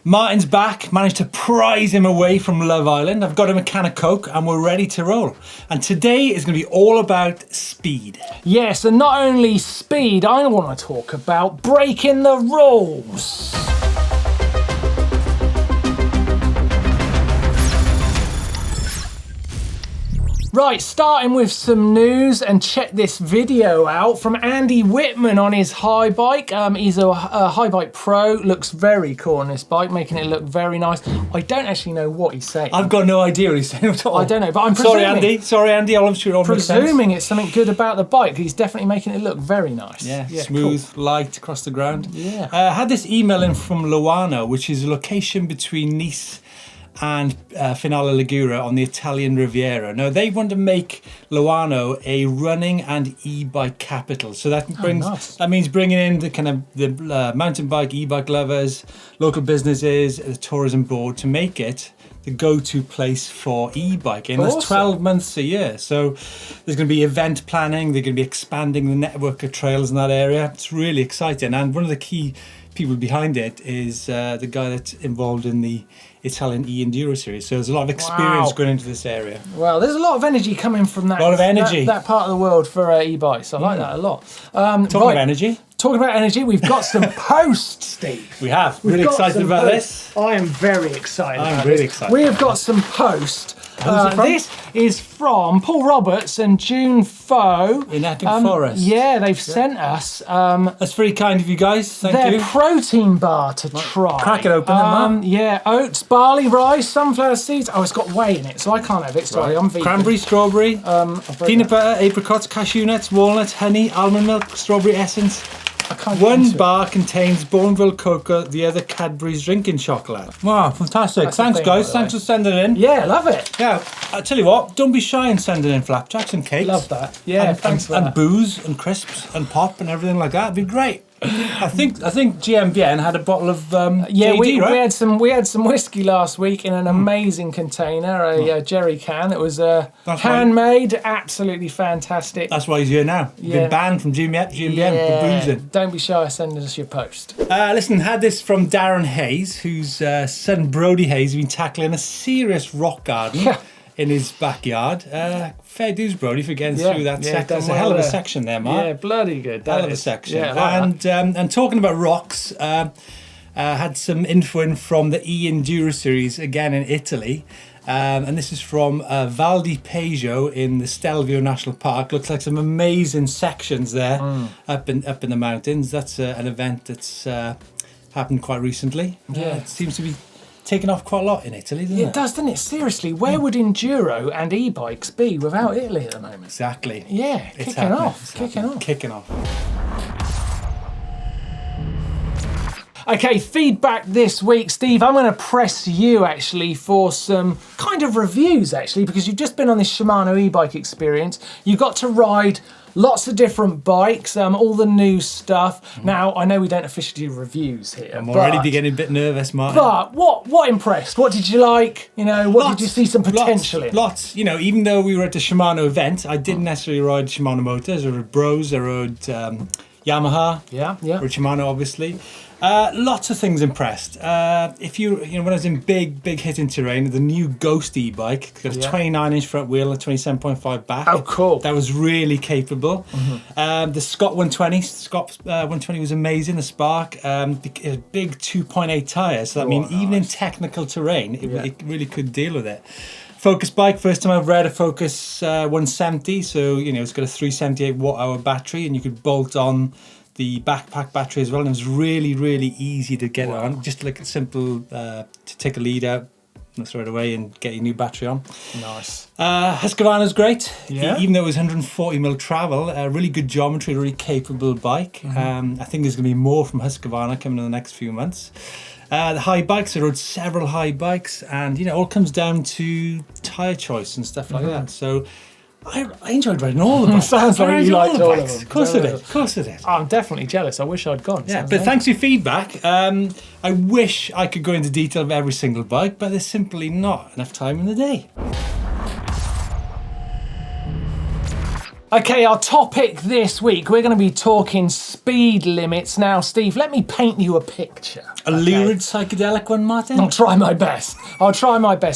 Martyn's back, managed to prize him away from Love Island. I've got him a can of Coke and we're ready to roll. And today is going to be all about speed. Yes, and not only speed, I want to talk about breaking the rules. Right, starting with some news, and check this video out from Andy Whitman on his high bike. He's a high bike pro, looks very cool on this bike, making it look very nice. I don't actually know what he's saying. I've got no idea what he's saying at all. I don't know, but I'm presuming... Sorry Andy, I'm sure it'll make sense. Presuming it's something good about the bike. He's definitely making it look very nice. Yeah, smooth, cool. Light across the ground. Yeah. I had this email in from Loano, which is a location between Nice and Finale Ligure on the Italian Riviera. Now they want to make Loano a running and e-bike capital. So that brings that means bringing in the kind of the mountain bike, e-bike lovers, local businesses, the tourism board to make it the go-to place for e-biking. Awesome. There's 12 months a year. So there's going to be event planning. They're going to be expanding the network of trails in that area. It's really exciting. And one of the key people behind it is the guy that's involved in the Italian e-enduro series. So there's a lot of experience going into this area. Well, there's a lot of energy coming from that. A lot of energy. That part of the world for e-bikes. I like that a lot. Talking about energy. Talking about energy, we've got some posts, Steve. We have. Really excited about this. I am very excited. I'm really excited. We have got some posts. This is from Paul Roberts and June Foe. In Epping Forest. Yeah, they've sent us... That's very kind of you guys. Thank you. Their protein bar to try. Crack it open. Yeah, oats, barley, rice, sunflower seeds. Oh, it's got whey in it, so I can't have it. Sorry, I'm vegan. Cranberry, strawberry, peanut butter, apricots, cashew nuts, walnuts, honey, almond milk, strawberry essence. One bar contains Bourneville cocoa, the other Cadbury's drinking chocolate. Wow, fantastic. Thanks, guys. Thanks for sending it in. Yeah, love it. Yeah, I tell you what, don't be shy in sending in flapjacks and cakes. Love that. Yeah, thanks for that. And booze and crisps and pop and everything like that. It'd be great. I think EMBN had a bottle of yeah, JD, right? we had some whiskey last week in an amazing container, a jerry can. It was handmade, absolutely fantastic. That's why he's here now. You've been banned from GMBN for boozing. Don't be shy sending us your post. Listen, had this from Darren Hayes, whose son Brody Hayes has been tackling a serious rock garden in his backyard. Fair dues, Brody, for getting through that section. That's a hell of a section there, Mark. Yeah, bloody good. Hell of a section. Yeah, like and talking about rocks, had some info in from the e-enduro series again in Italy. And this is from Val di Peggio in the Stelvio National Park. Looks like some amazing sections there up in the mountains. That's an event that's happened quite recently. Yeah, it seems to be taken off quite a lot in Italy, doesn't it? It does, doesn't it? Seriously, where would enduro and e-bikes be without Italy at the moment? Exactly. Yeah, kicking off. Okay, feedback this week. Steve, I'm going to press you actually for some kind of reviews actually, because you've just been on this Shimano e-bike experience. You got to ride lots of different bikes, all the new stuff. Now, I know we don't officially do reviews here. I'm already beginning a bit nervous, Martin. But what impressed? What did you like? You know, what did you see some potential in? Lots. You know, even though we were at the Shimano event, I didn't necessarily ride Shimano motors. I rode Bros, I rode Yamaha. Yeah. Or Shimano, obviously. Lots of things impressed. If you know, when I was in big hitting terrain, the new Ghost e-bike got a 29-inch front wheel and a 27.5 back. Oh, cool! That was really capable. The Scott 120 was amazing. The Spark, a big 2.8 tyres. So that means even in technical terrain, it really could deal with it. Focus bike, first time I've read a Focus 170. So you know, it's got a 378 watt-hour battery, and you could bolt on the backpack battery as well, and it was really easy to get it on. Just like a simple to take a lead out and throw it away and get your new battery on. Nice. Husqvarna's great. Even though it was 140mm travel, really good geometry, really capable bike. I think there's going to be more from Husqvarna coming in the next few months. The high bikes, I rode several high bikes, and you know, it all comes down to tyre choice and stuff like that. So I enjoyed riding all the bikes. Sounds like you liked all of them. Of course I did. I'm definitely jealous. I wish I'd gone. Yeah, but thanks for your feedback. I wish I could go into detail of every single bike, but there's simply not enough time in the day. Okay, our topic this week, we're going to be talking speed limits. Now, Steve, let me paint you a picture. A lurid psychedelic one, Martyn? I'll try my best.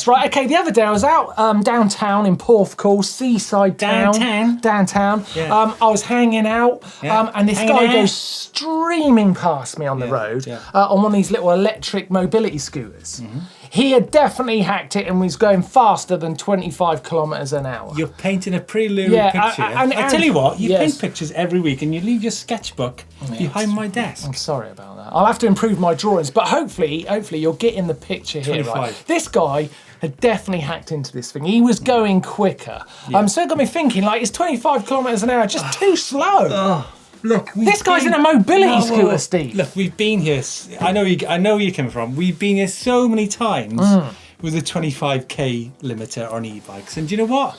Right, okay, the other day I was out downtown in Porthcawl, seaside town. Downtown. Yeah. I was hanging out, and this guy goes streaming past me on the road on one of these little electric mobility scooters. Mm-hmm. He had definitely hacked it and was going faster than 25 kilometres an hour. You're painting a pretty lurid picture. I tell you what, you paint pictures every week and you leave your sketchbook behind my desk. I'm sorry about that. I'll have to improve my drawings, but hopefully you're getting the picture here. 25. Right? This guy had definitely hacked into this thing. He was going quicker. So it got me thinking, like, is 25 kilometres an hour just too slow? Look, this guy's in a mobility scooter, Steve. Look, we've been here. I know where you're coming from. We've been here so many times with a 25k limiter on e-bikes, and do you know what?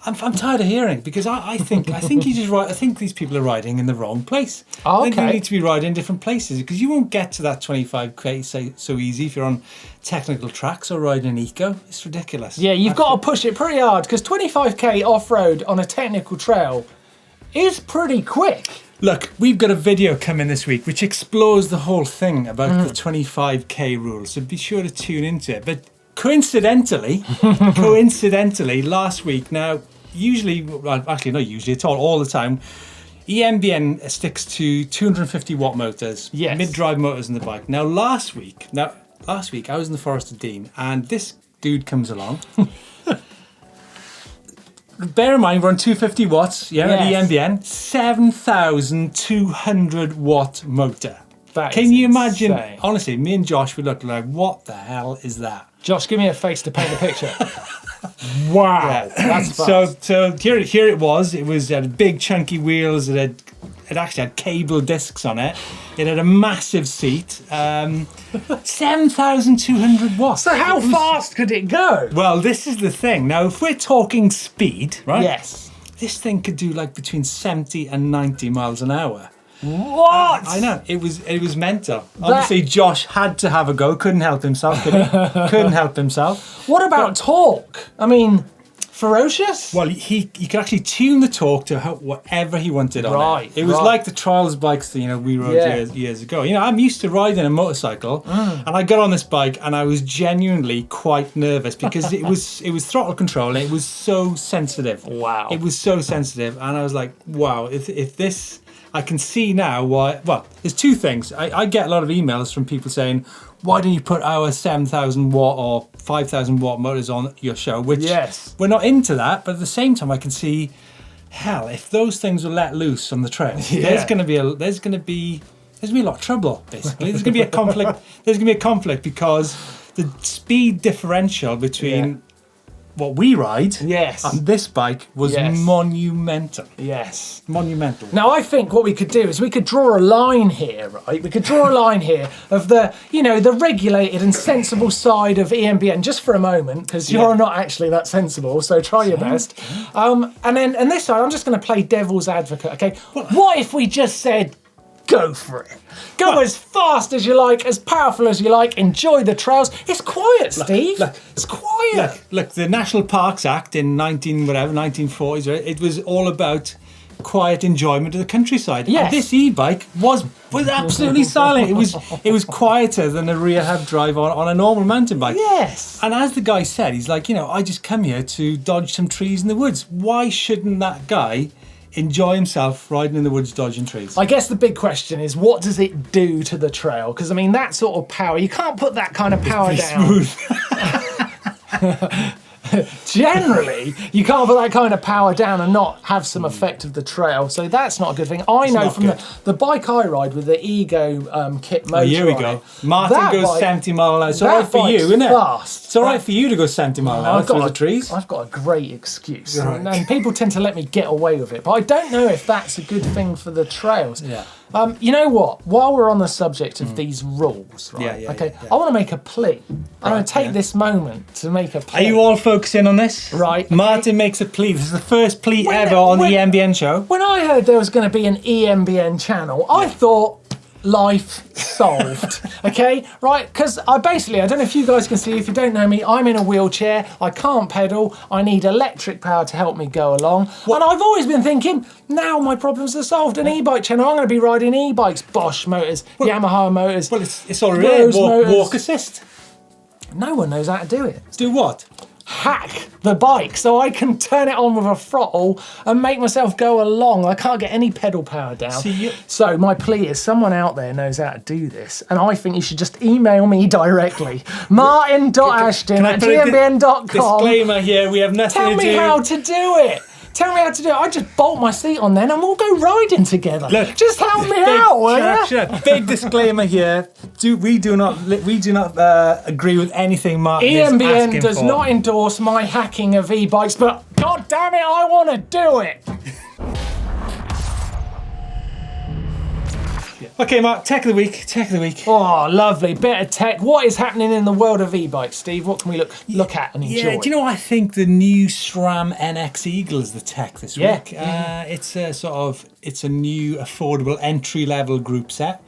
I'm tired of hearing, because I think you just I think these people are riding in the wrong place. I think you need to be riding in different places, because you won't get to that 25k so easy if you're on technical tracks or riding an eco. It's ridiculous. Yeah, you've got to push it pretty hard, because 25k off-road on a technical trail is pretty quick. Look, we've got a video coming this week which explores the whole thing about the 25k rule, so be sure to tune into it. But coincidentally, last week, now, usually, well, actually not usually at all the time, EMBN sticks to 250 watt motors, mid-drive motors in the bike. Now, last week I was in the Forest of Dean, and this dude comes along. Bear in mind, we're on 250 watts, at EMBN, 7,200 watt motor. Can you imagine? Insane. Honestly, me and Josh would look like, what the hell is that? Josh, give me a face to paint the picture. Wow, that's fast. So here it was. It had big chunky wheels. It actually had cable discs on it. It had a massive seat. 7,200 watts. So how fast could it go? Well, this is the thing. Now, if we're talking speed, right? Yes. This thing could do like between 70 and 90 miles an hour. What? I know. It was mental. Obviously, Josh had to have a go. Couldn't help himself, could he? Couldn't help himself. What about torque? I mean, ferocious? Well, he could actually tune the torque to whatever he wanted on it. It was like the trials bikes that we rode years ago. I'm used to riding a motorcycle, and I got on this bike and I was genuinely quite nervous, because it was throttle control and it was so sensitive. Wow. It was so sensitive, and I was like, wow, if this... I can see now why. Well, there's two things. I get a lot of emails from people saying, why don't you put our 7,000 watt or 5,000 watt motors on your show? Which we're not into that, but at the same time, I can see, hell, if those things were let loose on the trail, there's going to be a lot of trouble. Basically, there's going to be a conflict. There's going to be a conflict, because the speed differential between what we ride on this bike was monumental. Yes. Monumental. Now, I think what we could do is we could draw a line here, right? We could draw a line here of the regulated and sensible side of EMBN just for a moment, because you're not actually that sensible, so try your best. And this side, I'm just going to play devil's advocate, okay? What if we just said, go for it. Go as fast as you like, as powerful as you like, enjoy the trails. It's quiet, Steve. Look, it's quiet. Look, the National Parks Act in 1940s, right? It was all about quiet enjoyment of the countryside. Yes. And this e-bike was absolutely silent. It was quieter than a rear hub drive on a normal mountain bike. Yes. And as the guy said, he's like, I just come here to dodge some trees in the woods. Why shouldn't that guy enjoy himself riding in the woods, dodging trees? I guess the big question is, what does it do to the trail? Because, I mean, that sort of power, you can't put that kind of power down. Smooth. Generally, you can't put that kind of power down and not have some effect of the trail. So that's not a good thing. I know from the bike I ride with the Ego kit motor. Here we go. Martyn goes 70 mile an hour. It's all right for you, isn't it? Fast. It's all right for you to go 70 mile an hour through the trees. I've got a great excuse. Right. And people tend to let me get away with it. But I don't know if that's a good thing for the trails. Yeah. You know what? While we're on the subject of these rules, right? I want to make a plea. I'm going to take this moment to make a plea. Are you all focusing on this? Right. Martyn makes a plea. This is the first plea ever on the EMBN show. When I heard there was going to be an EMBN channel, I thought, life solved. Okay, right? Because I don't know if you guys can see, if you don't know me, I'm in a wheelchair, I can't pedal, I need electric power to help me go along. And I've always been thinking, now my problems are solved. An e-bike channel, I'm going to be riding e-bikes, Bosch motors, Yamaha motors. Well, it's already walk assist. No one knows how to do it. Do what? Hack the bike so I can turn it on with a throttle and make myself go along. I can't get any pedal power down. So my plea is, someone out there knows how to do this, and I think you should just email me directly. Martyn.Ashton@EMBN.com. Disclaimer here, we have nothing to do. Tell me how to do it. Tell me how to do it. I just bolt my seat on then and we'll go riding together. Look, just help me out, will you? Big disclaimer here. We do not agree with anything Martyn is asking for. EMBN does not endorse my hacking of e-bikes, but god damn it, I want to do it. Okay, Mark, tech of the week. Oh, lovely. Bit of tech. What is happening in the world of e-bikes, Steve? What can we look at and enjoy? Yeah, do you know, I think the new SRAM NX Eagle is the tech this week. It's a it's a new affordable entry-level group set.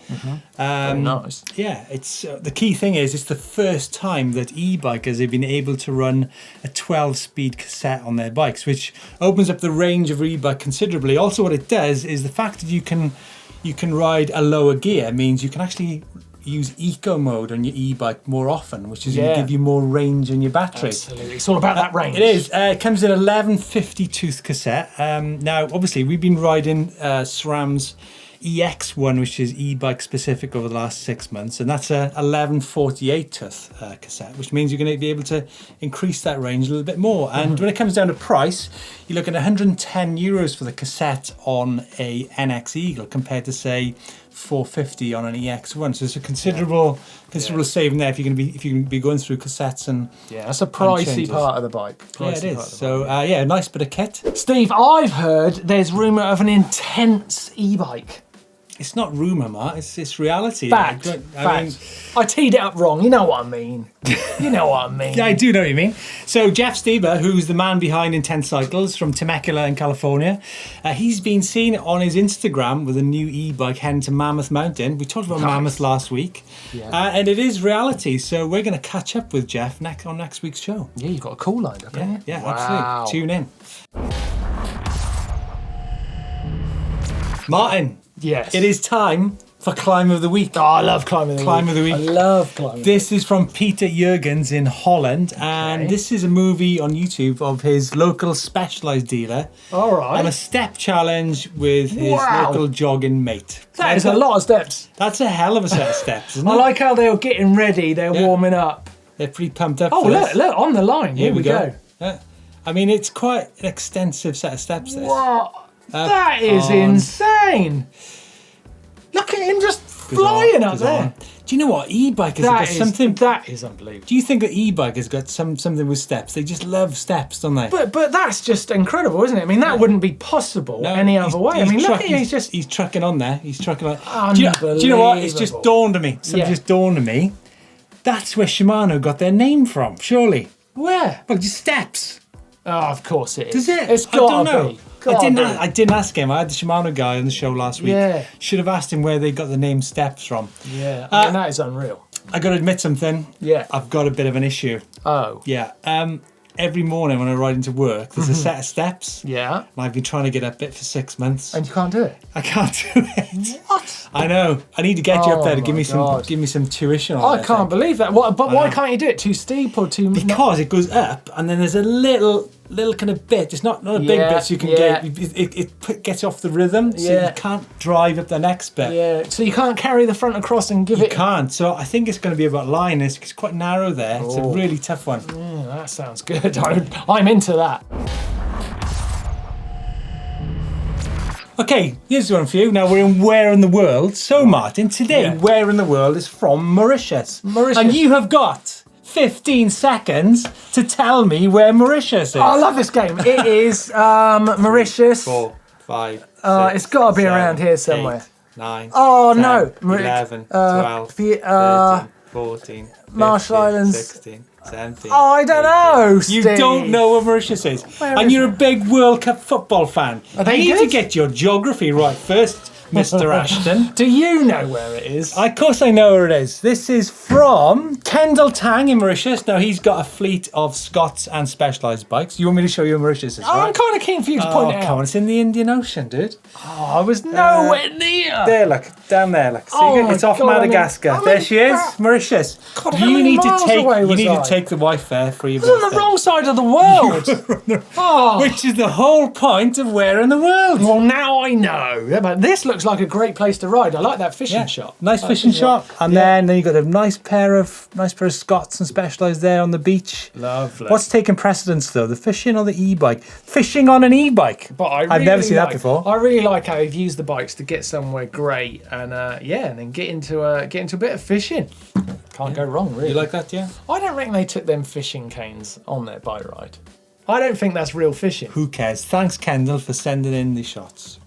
Very nice. Yeah, it's the key thing is it's the first time that e-bikers have been able to run a 12-speed cassette on their bikes, which opens up the range of e-bike considerably. Also, what it does is the fact that you can ride a lower gear means you can actually use eco mode on your e-bike more often, which is going to give you more range in your battery. Absolutely, it's all about that range. It is. It comes in 1150 tooth cassette. Now, obviously, we've been riding SRAM's EX1, which is e-bike specific, over the last 6 months, and that's a 1148 tooth cassette, which means you're going to be able to increase that range a little bit more. And when it comes down to price, you're looking at 110 euros for the cassette on a NX Eagle compared to, say, 450 on an EX1. So it's a considerable saving there if you're going to be going through cassettes and that's a pricey part of the bike. It is. So a nice bit of kit. Steve, I've heard there's rumour of an intense e-bike. It's not rumour, Mark. It's reality. Fact. I teed it up wrong. You know what I mean. Yeah, I do know what you mean. So Jeff Stieber, who's the man behind Intense Cycles from Temecula in California, he's been seen on his Instagram with a new e-bike heading to Mammoth Mountain. We talked about Mammoth last week, and it is reality. So we're going to catch up with Jeff on next week's show. Yeah, you've got a call lined up, haven't you? Yeah, absolutely. Tune in. Martyn. Yes. It is time for Climb of the Week. Oh, I love Climb of the Week. Climb of the Week. I love Climb of the Week. This is from Peter Jurgens in Holland, and this is a movie on YouTube of his local Specialized dealer. All right. On a step challenge with his local jogging mate. That is a lot of steps. That's a hell of a set of steps, isn't it? I like how they were getting ready. They're warming up. They're pretty pumped up. Oh, look, on the line. Here we go. Yeah. I mean, it's quite an extensive set of steps, this. What? That is insane. Look at him just flying up there. Do you know what? E-bike has got something. That is unbelievable. Do you think that e-bike has got something with steps? They just love steps, don't they? But that's just incredible, isn't it? I mean, that wouldn't be possible any other way. I mean, look at him. He's trucking on there. He's trucking on. Unbelievable. Do you know what? It's just dawned on me. Just dawned on me. That's where Shimano got their name from, surely. Where? Well, just steps. Oh, of course it is. Does it? It's got to be. I didn't ask him. I had the Shimano guy on the show last week. Yeah. Should have asked him where they got the name Steps from. Yeah. I mean, that is unreal. I got to admit something. Yeah. I've got a bit of an issue. Oh. Yeah. Every morning when I ride into work, there's a set of steps. Yeah. And I've been trying to get up it for 6 months. And you can't do it? I can't do it. What? I know. I need to get you up there to give me some tuition on it. I can't believe that. But why can't you do it? Too steep or too... Because it goes up and then there's a little kind of bit. It's not a big bit so you can get... It gets off the rhythm, so you can't drive up the next bit. Yeah, so you can't carry the front across and give it... You can't. So I think it's going to be about line. It's quite narrow there. It's a really tough one. Yeah, that sounds good. I'm into that. Okay, here's one for you. Now we're in Where in the World. So Martyn, today Where in the World is from Mauritius. And you have got 15 seconds to tell me where Mauritius is. Oh, I love this game. It is Mauritius. 4, 5, 6, it's got to be 7, around here somewhere. 8, 9, oh 10, no, 11, 12, 13, 14, 15, Marshall Islands. 16, 17. Oh, I don't know, Steve. You don't know where Mauritius is. And you're a big World Cup football fan. Are they you need good? to get your geography right first, Mr. Ashton. Do you know where it is? Of course I know where it is. This is from Kendall Tang in Mauritius. Now, he's got a fleet of Scots and Specialised bikes. You want me to show you where Mauritius is, right? I'm kind of keen for you to point it come on, out. it's in the Indian Ocean, dude. Oh, I was nowhere near. There, look. Down there, look. See, Oh it's my off God, Madagascar. There she is, Mauritius. God, how many miles away was You need I? to take the wife there for your I was on the birthday. wrong side of the world. Oh. Which is the whole point of where in the world. Well, now I know. Yeah, but this looks like a great place to ride. I like that fishing shot. Nice fishing shot. And then you've got a nice pair of Scots and Specialised there on the beach. Lovely. What's taking precedence though? The fishing or the e-bike? Fishing on an e-bike. But I've never seen that before. I really like how you've used the bikes to get somewhere great, and and then get into a bit of fishing. Can't go wrong, really. You like that, yeah? I don't reckon they took them fishing canes on their bike ride. I don't think that's real fishing. Who cares? Thanks, Kendall, for sending in the shots.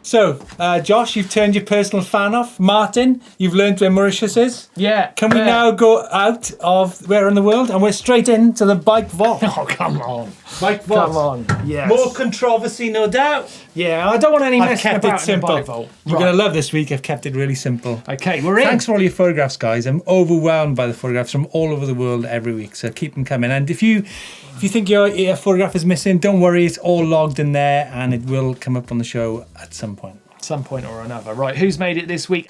So, Josh, you've turned your personal fan off. Martin, you've learned where Mauritius is. Yeah. Can we now go out of where in the world and we're straight into the bike vault? Oh, come on. Bike vault. Come on. Yes. More controversy, no doubt. Yeah, I don't want any I've messing kept about it simple. in the bike vault. You're Right. going to love this week. I've kept it really simple. Okay, we're in. Thanks for all your photographs, guys. I'm overwhelmed by the photographs from all over the world every week, so keep them coming. And if you think your photograph is missing, don't worry. It's all logged in there, and it will come up on the show at some point. Some point or another. Right, who's made it this week?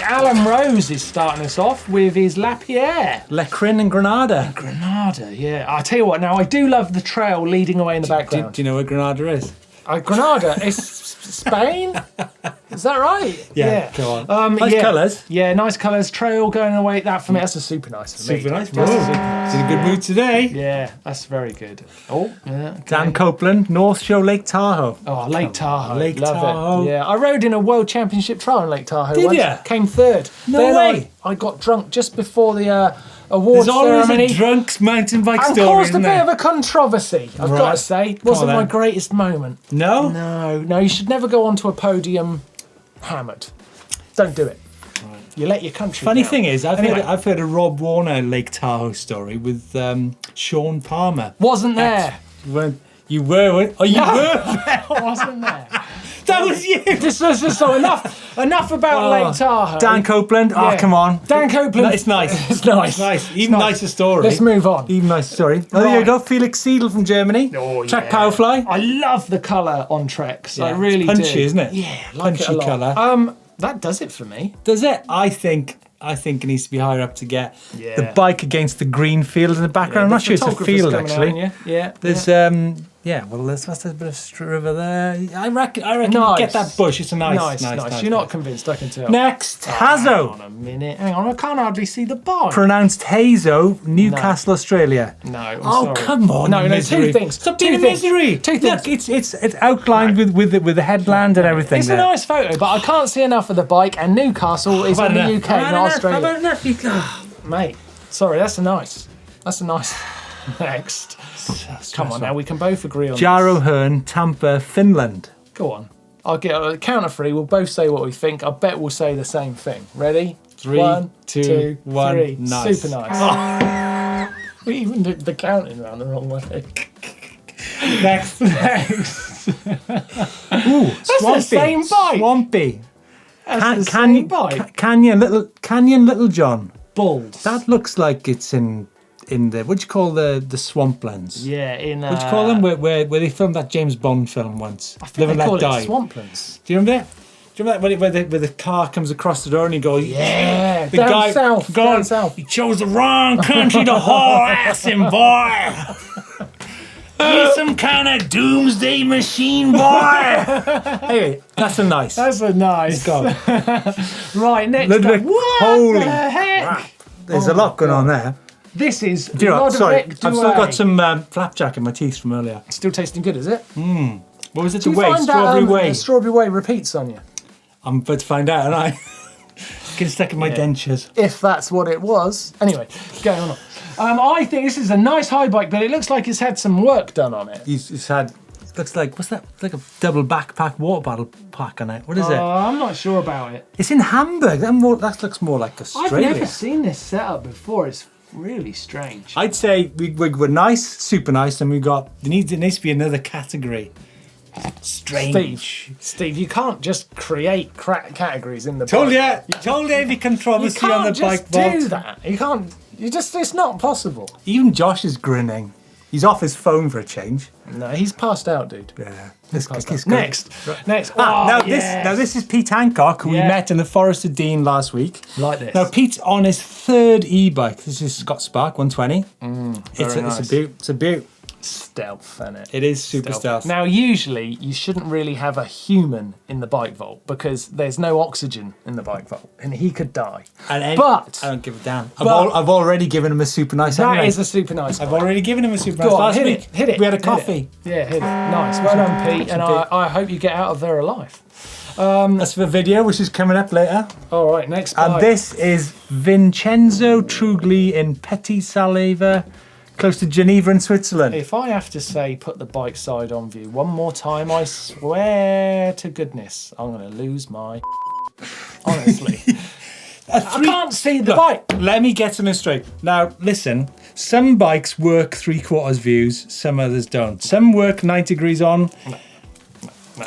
Alan Rose is starting us off with his Lapierre. Lecrin and Granada. Granada, yeah. I'll tell you what, now I do love the trail leading away in the background. Do you know where Granada is? Granada, it's Spain? Is that right? Yeah, go on. Nice colours. Yeah, nice colours. Trail going away. That for me, that's a super nice for me. Super nice. That's a super It's nice. in a good mood today. Yeah, that's very good. Oh, yeah. Okay. Dan Copeland, North Shore, Lake Tahoe. Oh, Lake Tahoe. Lake Love Tahoe. it. Yeah, I rode in a World Championship trial in Lake Tahoe Did once. ya? Came third. No Then way. I got drunk just before the awards There's always ceremony. a drunk mountain bike And story, caused a isn't bit there? of a controversy, I've got to Right. say. Come Wasn't on, my then. greatest moment. No? No, you should never go onto a podium hammered. Don't do it. You let your country Funny down. thing is, Anyway. I've heard a Rob Warner Lake Tahoe story with Sean Palmer. Wasn't there. You were? Oh, you were? I wasn't there. That was you! This is so enough about Lake Tahoe. Dan Copeland, Yeah. come on. Dan Copeland. It's nice. It's nice. It's nice. Even nicer story. Let's move on. Even nicer story. Oh, there Right. you go. Felix Seidel from Germany. Oh, Trek yeah. Powerfly. I love the colour on Treks. I Yeah, really it's punchy, do. isn't it? Yeah, I like Punchy it a lot. colour. That does it for me. Does it? I think it needs to be higher up to get Yeah. the bike against the green field in the background. I'm not sure it's a photographer's field coming out, actually. yeah. Yeah. There's there's a bit of river there. I reckon Nice. get that bush. It's a nice. Nice. You're not convinced, I can tell. Next, Hang Hazo. on a minute. Hang on, I can't hardly see the bar. Pronounced Hazo, Newcastle, Australia. No, I'm Oh, sorry. come on, No, misery. two things. Stop Two being things. misery. Two things. Look, it's outlined with the headland and everything. It's there. a nice photo, but I can't see enough of the bike, and Newcastle is in the UK, not Australia. Mate, sorry, that's a nice. Next. Come on now, we can both agree on Jarrow this. Hearn, Tampa, Finland. Go on. I'll get a counter free. We'll both say what we think. I bet we'll say the same thing. Ready? 3, 2, 1. 3. Nice. Super nice. We even did the counting round the wrong way. Next. Ooh, That's the same bike. Swampy. That's the same bike. Canyon Little John. Balls. That looks like it's in the what do you call the swamplands? Yeah, in. What do you call them? Where they filmed that James Bond film once? I think Live and they Let call Die. it swamplands. Do you remember that? Do you remember that where the car comes across the door and he goes, Yeah, the down guy south, going, down south. He chose the wrong country to haul ass in, boy. He's some kind of doomsday machine, boy. Anyway, that's a nice. That's a nice. Go. Right, next Ludwig, up. What holy the heck? crap. There's a lot going on there. This is Do you know what? Sorry, Ludwig I've still got Duay. some flapjack in my teeth from earlier. Still tasting good, is it? What was it? Do The you whey? find Strawberry that whey. strawberry whey repeats on you? I'm about to find out, and I get stuck in my dentures. If that's what it was. Anyway, going on. I think this is a nice high bike, but it looks like it's had some work done on it. He's had. Looks like what's that? It's like a double backpack water bottle pack on it. What is it? I'm not sure about it. It's in Hamburg. That looks more like I've Australia. never seen this setup before. It's Really strange. I'd say we're nice, super nice, and there needs to be another category. Strange. Steve, you can't just create categories in the Told bike. you. Told you every controversy on the bike You can't vault. just do that. You can't. It's not possible. Even Josh is grinning. He's off his phone for a change. No, he's passed out, dude. Yeah. Next. Now this is Pete Hancock, who we met in the Forest of Dean last week. Like this. Now Pete's on his third e-bike. This is Scott Spark 120. Nice. It's a beaut. Stealth, isn't it? It is super stealth. Now, usually, you shouldn't really have a human in the bike vault because there's no oxygen in the bike vault, and he could die. But I don't give a damn. I've already given him a super nice. That is a super nice bike. I've already given him a super nice. Go on, last hit week. it. Hit it. We had a hit coffee. It. Yeah, hit it. Nice. Well done, Pete. And I hope you get out of there alive. That's the video, which is coming up later. All right, next bike. And this is Vincenzo Trugli in Petit Saleva, close to Geneva in Switzerland. If I have to say put the bike side on view one more time, I swear to goodness, I'm going to lose my... Honestly. I can't see the bike. Let me get something straight. Now, listen, some bikes work 3/4 views, some others don't. Some work 90 degrees on.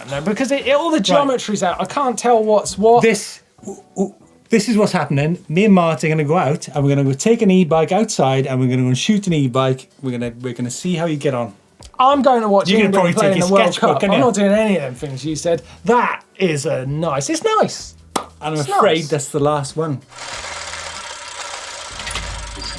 No, because all the geometry's out. I can't tell what's what. This is what's happening. Me and Martyn are going to go out and we're going to go take an e-bike outside and we're going to go and shoot an e-bike. We're going to see how you get on. I'm going to watch England probably play take in the your World sketchbook, Cup. can't I'm you? not doing any of them things you said. That is nice. It's nice. And I'm It's afraid nice. that's the last one.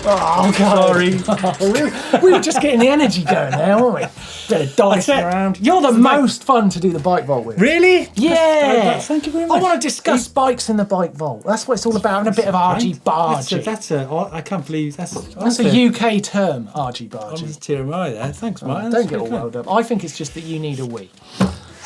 Oh, God. Sorry. We were just getting the energy going there, weren't we? Bit of dicing around. You're the most fun to do the bike vault with. Really? Yeah. Thank you very much. I want to discuss bikes in the bike vault. That's what it's all about, and a bit of argy-bargy. I can't believe that's a UK term, argy-bargy. I'm just tearing my eye there. Thanks, Martyn. Don't get all wound up. I think it's just that you need a wee.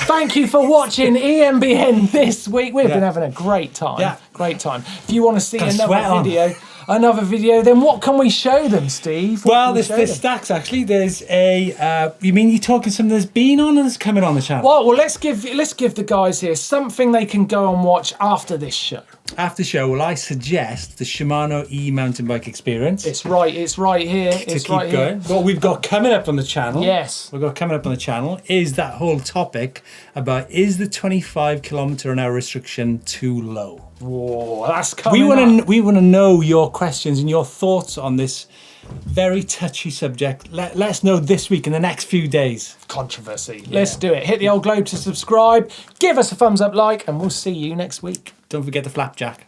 Thank you for watching EMBN this week. We've been having a great time. Yeah. Great time. If you want to see Got sweat another video, then what can we show them, Steve? There's stacks actually. There's a. You mean you're talking something that's been on and that's coming on the channel? Well, let's give the guys here something they can go and watch after this show. After show, well, I suggest the Shimano e-mountain bike experience. It's right here. It's keep right going. here. What we've got coming up on the channel. Yes. We've got coming up on the channel is that whole topic about is the 25 km/h restriction too low? Whoa, that's coming up. We want to know your questions and your thoughts on this very touchy subject. Let us know this week in the next few days. Controversy. Yeah. Let's do it. Hit the old globe to subscribe. Give us a thumbs up, like, and we'll see you next week. Don't forget the flapjack.